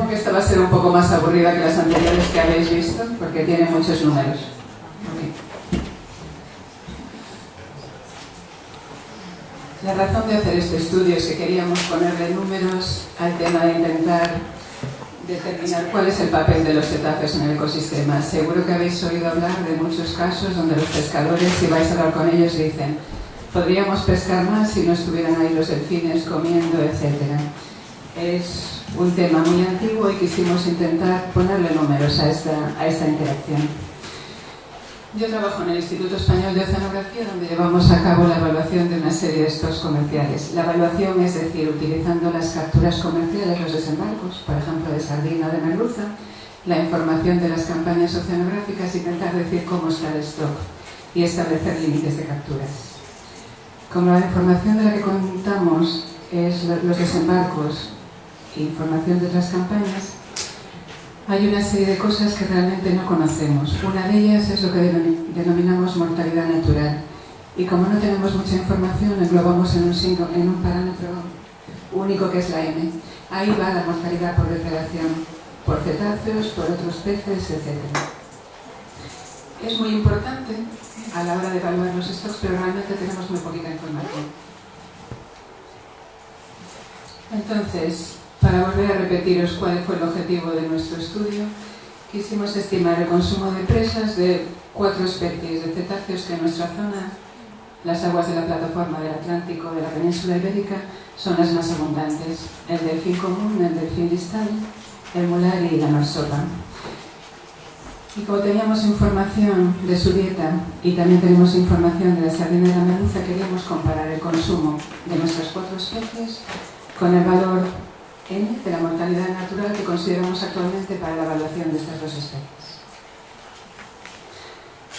que esta va a ser un poco más aburrida que las anteriores que habéis visto, porque tiene muchos números. Okay. La razón de hacer este estudio es que queríamos ponerle números al tema de intentar determinar cuál es el papel de los cetáceos en el ecosistema. Seguro que habéis oído hablar de muchos casos donde los pescadores, si vais a hablar con ellos, dicen: podríamos pescar más si no estuvieran ahí los delfines comiendo, etc. Es un tema muy antiguo y quisimos intentar ponerle números a esta interacción. Yo trabajo en el Instituto Español de Oceanografía, donde llevamos a cabo la evaluación de una serie de stocks comerciales. La evaluación es decir, utilizando las capturas comerciales, los desembarcos, por ejemplo, de sardina o de merluza, la información de las campañas oceanográficas, intentar decir cómo está el stock y establecer límites de capturas. Como la información de la que contamos es los desembarcos e información de otras campañas, hay una serie de cosas que realmente no conocemos. Una de ellas es lo que denominamos mortalidad natural. Y como no tenemos mucha información, englobamos en un parámetro único que es la M. Ahí va la mortalidad por depredación, por cetáceos, por otros peces, etc. Es muy importante a la hora de evaluar los stocks, pero realmente tenemos muy poquita información. Entonces, para volver a repetiros cuál fue el objetivo de nuestro estudio, quisimos estimar el consumo de presas de 4 especies de cetáceos que en nuestra zona, las aguas de la plataforma del Atlántico de la península ibérica, son las más abundantes: el delfín común, el delfín listal, el mulari y la marsopa. Y como teníamos información de su dieta y también tenemos información de la sardina y la merluza, queríamos comparar el consumo de nuestras 4 especies con el valor N de la mortalidad natural que consideramos actualmente para la evaluación de estas 2 especies.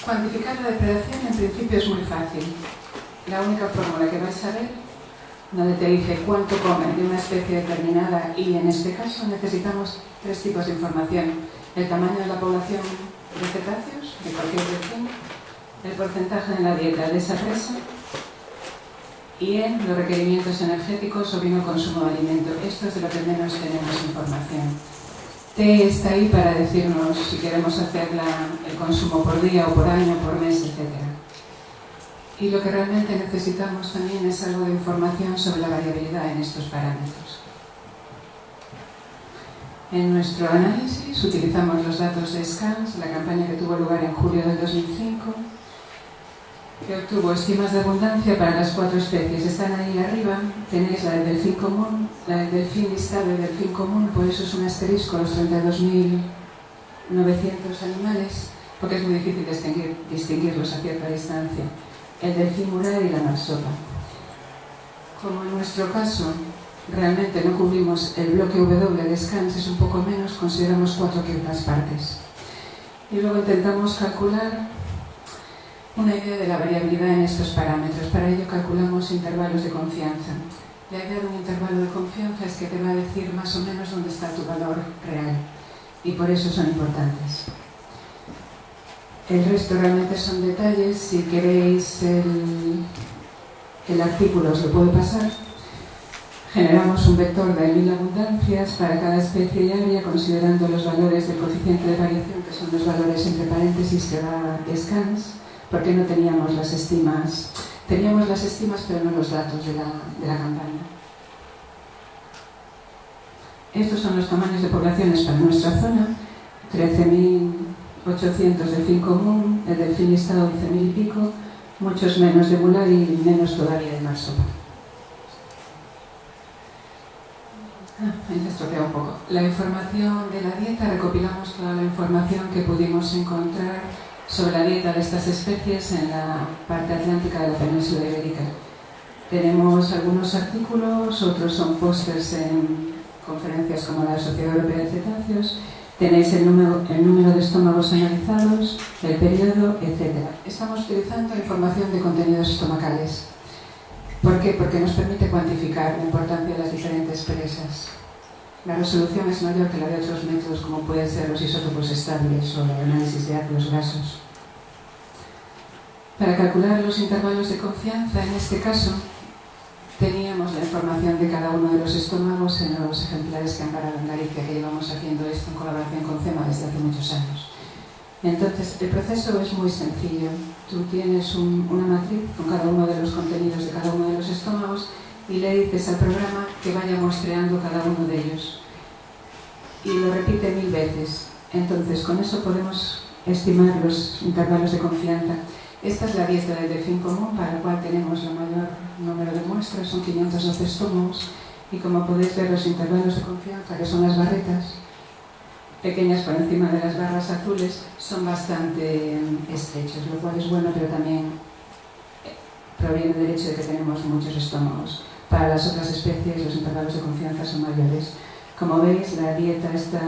Cuantificar la depredación en principio es muy fácil. La única fórmula que vais a ver, donde te dice cuánto comen de una especie determinada, y en este caso necesitamos 3 tipos de información: el tamaño de la población de cetáceos, de cualquier región, el porcentaje en la dieta de esa presa y en los requerimientos energéticos o bien el consumo de alimento. Esto es de lo que menos tenemos información. T está ahí para decirnos si queremos hacer el consumo por día o por año, por mes, etc. Y lo que realmente necesitamos también es algo de información sobre la variabilidad en estos parámetros. En nuestro análisis utilizamos los datos de SCANS, la campaña que tuvo lugar en julio del 2005, que obtuvo estimas de abundancia para las 4 especies. Están ahí arriba, tenéis la del delfín común, la del delfín listado y el delfín común, por eso es un asterisco a los 32.900 animales, porque es muy difícil distinguirlos a cierta distancia. El delfín mural y la marsopa. Como en nuestro caso realmente no cubrimos el bloque W de SCANS, es un poco menos, consideramos 4 quintas partes. Y luego intentamos calcular una idea de la variabilidad en estos parámetros. Para ello calculamos intervalos de confianza. La idea de un intervalo de confianza es que te va a decir más o menos dónde está tu valor real, y por eso son importantes. El resto realmente son detalles. Si queréis el artículo os lo puedo pasar. Generamos un vector de 1000 abundancias para cada especie y área, considerando los valores del coeficiente de variación, que son los valores entre paréntesis que da SCANS, porque no teníamos las estimas. Teníamos las estimas, pero no los datos de la campaña. Estos son los tamaños de poblaciones para nuestra zona: 13.800 delfín común, el delfín listado 11.000 y pico, muchos menos de mulari y menos todavía de marsopa. Me estropea un poco. La información de la dieta, recopilamos toda la información que pudimos encontrar sobre la dieta de estas especies en la parte atlántica de la península ibérica. Tenemos algunos artículos, otros son pósters en conferencias como la Sociedad Europea de Cetáceos. Tenéis el número de estómagos analizados, el periodo, etc. Estamos utilizando información de contenidos estomacales. ¿Por qué? Porque nos permite cuantificar la importancia de las diferentes presas. La resolución es mayor que la de otros métodos, como pueden ser los isótopos estables o el análisis de ácidos grasos. Para calcular los intervalos de confianza, en este caso, teníamos la información de cada uno de los estómagos en los ejemplares que han parado en Galicia, que llevamos haciendo esto en colaboración con CEMA desde hace muchos años. Entonces, el proceso es muy sencillo. Tú tienes una matriz con cada uno de los contenidos de cada uno de los estómagos y le dices al programa que vaya muestreando cada uno de ellos. Y lo repite 1000 veces. Entonces, con eso podemos estimar los intervalos de confianza. Esta es la dieta del delfín común, para la cual tenemos el mayor número de muestras, son 512 estómagos, y como podéis ver, los intervalos de confianza, que son las barritas, pequeñas por encima de las barras azules, son bastante estrechos, lo cual es bueno, pero también proviene del hecho de que tenemos muchos estómagos. Para las otras especies, los intervalos de confianza son mayores. Como veis, la dieta está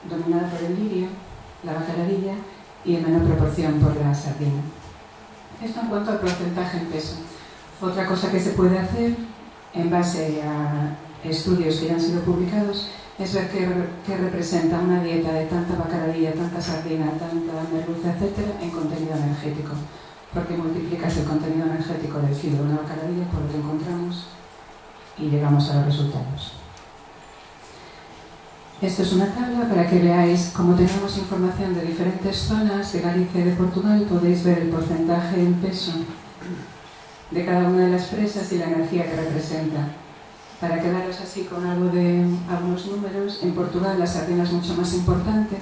dominada por el lirio, la bacalarilla, y en menor proporción por la sardina. Esto en cuanto al porcentaje en peso. Otra cosa que se puede hacer, en base a estudios que ya han sido publicados, es ver qué representa una dieta de tanta bacalarilla, tanta sardina, tanta merluza, etc., en contenido energético. Porque multiplicas el contenido energético del kilo de una bacalarilla por lo que encontramos y llegamos a los resultados. Esto es una tabla para que veáis, como tenemos información de diferentes zonas de Galicia y de Portugal, podéis ver el porcentaje en peso de cada una de las presas y la energía que representa. Para quedaros así con algunos números, en Portugal la sardina es mucho más importante,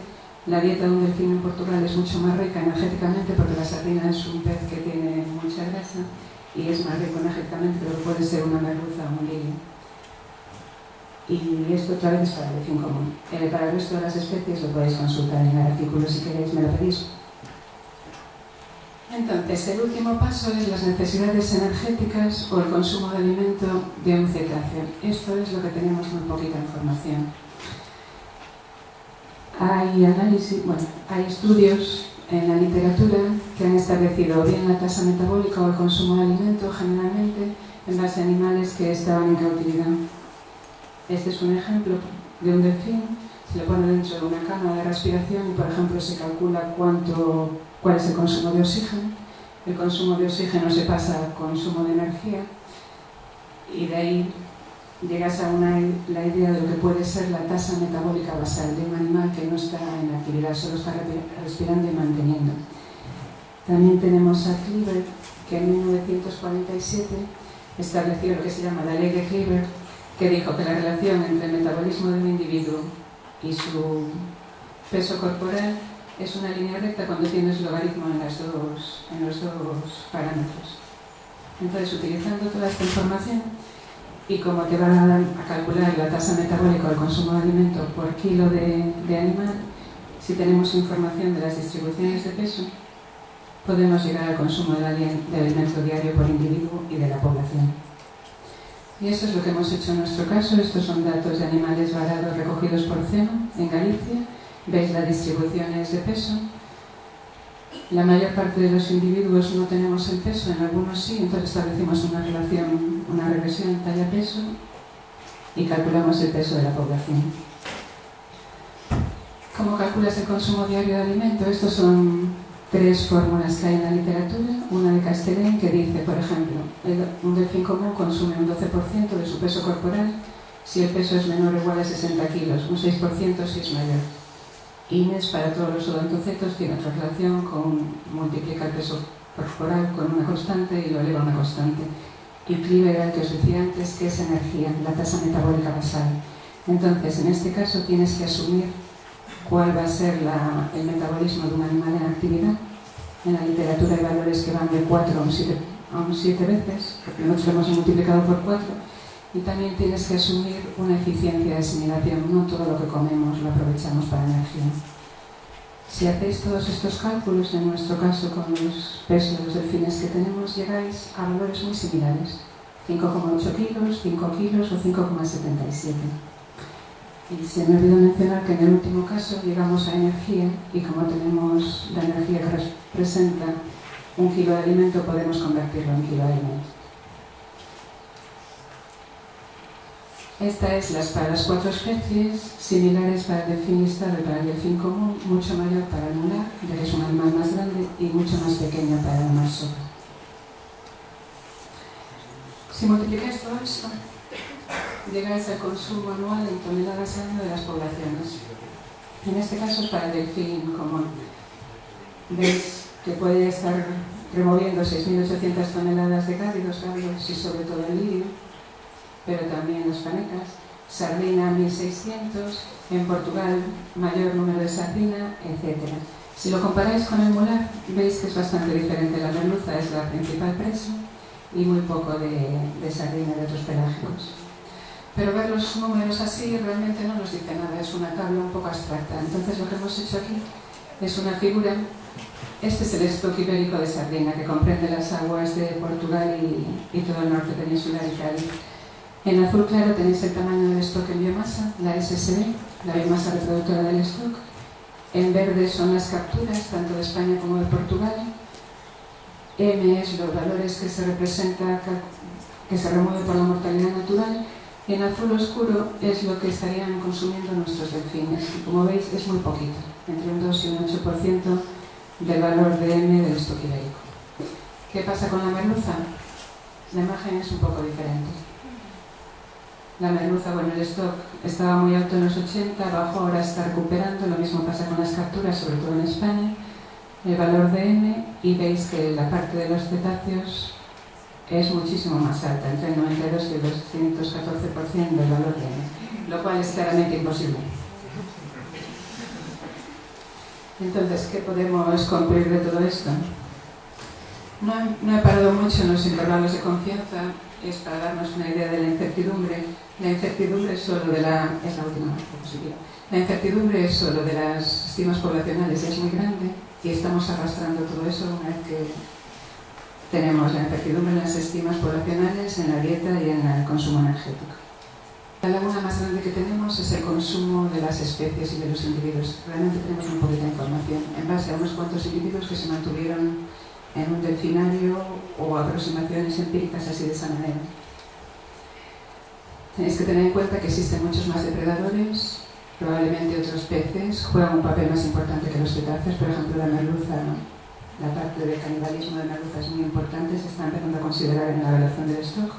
la dieta de un delfín en Portugal es mucho más rica energéticamente porque la sardina es un pez que tiene mucha grasa y es más rico energéticamente que lo que puede ser una merluza o un lirio. Y esto otra vez es para el delfín común. Para el resto de las especies lo podéis consultar en el artículo si queréis, me lo pedís. Entonces, el último paso es las necesidades energéticas o el consumo de alimento de un cetáceo. Esto es lo que tenemos muy poquita información. Hay estudios en la literatura que han establecido bien la tasa metabólica o el consumo de alimento, generalmente en base a animales que estaban en cautividad. Este es un ejemplo de un delfín, se le pone dentro de una cámara de respiración y, por ejemplo, se calcula cuál es el consumo de oxígeno. El consumo de oxígeno se pasa al consumo de energía y de ahí llegas a la idea de lo que puede ser la tasa metabólica basal de un animal que no está en actividad, solo está respirando y manteniendo. También tenemos a Cleaver, que en 1947 estableció lo que se llama la ley de Cleaver, que dijo que la relación entre el metabolismo de un individuo y su peso corporal es una línea recta cuando tienes logaritmo en los dos parámetros. Entonces, utilizando toda esta información y como te va a calcular la tasa metabólica o el consumo de alimento por kilo de animal, si tenemos información de las distribuciones de peso, podemos llegar al consumo de alimento diario por individuo y de la población. Y eso es lo que hemos hecho en nuestro caso. Estos son datos de animales varados recogidos por CEMA en Galicia. Veis las distribuciones de peso. La mayor parte de los individuos no tenemos el peso, en algunos sí, entonces establecimos una relación, una regresión talla-peso y calculamos el peso de la población. ¿Cómo calculas el consumo diario de alimento? Estos son 3 fórmulas que hay en la literatura. Una de Castellén que dice, por ejemplo, un delfín común consume un 12% de su peso corporal si el peso es menor o igual a 60 kilos, un 6% si es mayor. Inés, para todos los odontocetos, tiene otra relación con multiplica el peso corporal con una constante y lo eleva a una constante. Y Cleaver era el que os decía antes, que es energía, la tasa metabólica basal. Entonces, en este caso tienes que asumir cuál va a ser el metabolismo de un animal en actividad. En la literatura hay valores que van de 4 a un 7 veces, porque nosotros lo hemos multiplicado por 4, y también tienes que asumir una eficiencia de asimilación. No todo lo que comemos lo aprovechamos para energía. Si hacéis todos estos cálculos, en nuestro caso con los pesos de los delfines que tenemos, llegáis a valores muy similares, 5,8 kilos, 5 kilos o 5,77. Y se me olvidó mencionar que en el último caso llegamos a energía y como tenemos la energía que representa un kilo de alimento, podemos convertirlo en kilo de alimento. Esta es para las 4 especies, similares para el delfín listado y para el delfín común, mucho mayor para el mular, ya que es un animal más grande, y mucho más pequeña para el mar sopa. Si multiplicáis todo esto, llegáis al consumo anual en toneladas año de las poblaciones. En este caso es para el delfín común. Veis que puede estar removiendo 6.800 toneladas de cálidos y sobre todo el lirio, pero también las fanecas. Sardina 1.600, en Portugal mayor número de sardina, etc. Si lo comparáis con el mular, veis que es bastante diferente. La merluza es la principal presa y muy poco de sardina y de otros pelágicos. Pero ver los números así realmente no nos dice nada, es una tabla un poco abstracta. Entonces lo que hemos hecho aquí es una figura. Este es el stock ibérico de sardina, que comprende las aguas de Portugal y todo el norte peninsular y Cádiz. En azul claro tenéis el tamaño del stock en biomasa, la SSB, la biomasa reproductora del stock. En verde son las capturas, tanto de España como de Portugal. M es los valores que se representa, que se remueve por la mortalidad natural. En azul oscuro es lo que estarían consumiendo nuestros delfines. Y como veis es muy poquito, entre un 2 y un 8% del valor de M del stock ibérico. ¿Qué pasa con la merluza? La imagen es un poco diferente. La merluza, bueno, el stock estaba muy alto en los 80, bajó, ahora está recuperando. Lo mismo pasa con las capturas, sobre todo en España. El valor de M, y veis que la parte de los cetáceos es muchísimo más alta, entre el 92 y el 214% del valor de M, lo cual es claramente imposible. Entonces, ¿qué podemos concluir de todo esto? No he parado mucho en los intervalos de confianza, es para darnos una idea de la incertidumbre. La incertidumbre es solo de la última diapositiva. La incertidumbre es solo de las estimas poblacionales y es muy grande, y estamos arrastrando todo eso una vez que tenemos la incertidumbre en las estimas poblacionales, en la dieta y en el consumo energético. La laguna más grande que tenemos es el consumo de las especies y de los individuos. Realmente tenemos muy poquita información en base a unos cuantos individuos que se mantuvieron en un delfinario o aproximaciones empíricas así de esa manera. Tenéis que tener en cuenta que existen muchos más depredadores, probablemente otros peces juegan un papel más importante que los cetáceos, por ejemplo la merluza, ¿no? La parte del canibalismo de merluza es muy importante, se está empezando a considerar en la evaluación del stock.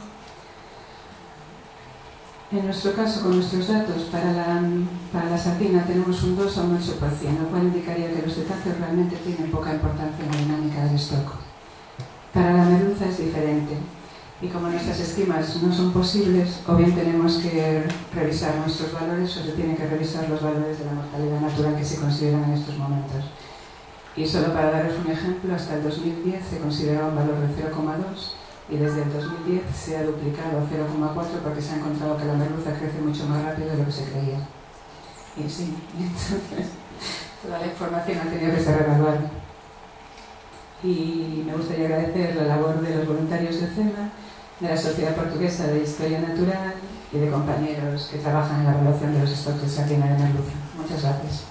En nuestro caso, con nuestros datos, para la sardina tenemos un 2 a un 8%, lo cual indicaría que los cetáceos realmente tienen poca importancia en la dinámica del stock. Para la merluza es diferente, y como nuestras estimas no son posibles, o bien tenemos que revisar nuestros valores o se tienen que revisar los valores de la mortalidad natural que se consideran en estos momentos. Y solo para daros un ejemplo, hasta el 2010 se consideraba un valor de 0,2 y desde el 2010 se ha duplicado a 0,4 porque se ha encontrado que la merluza crece mucho más rápido de lo que se creía. Y sí, entonces toda la información ha tenido que ser reevaluada. Y me gustaría agradecer la labor de los voluntarios de CEMA, de la Sociedad Portuguesa de Historia Natural y de compañeros que trabajan en la evaluación de los stocks de sardina de merluza. Muchas gracias.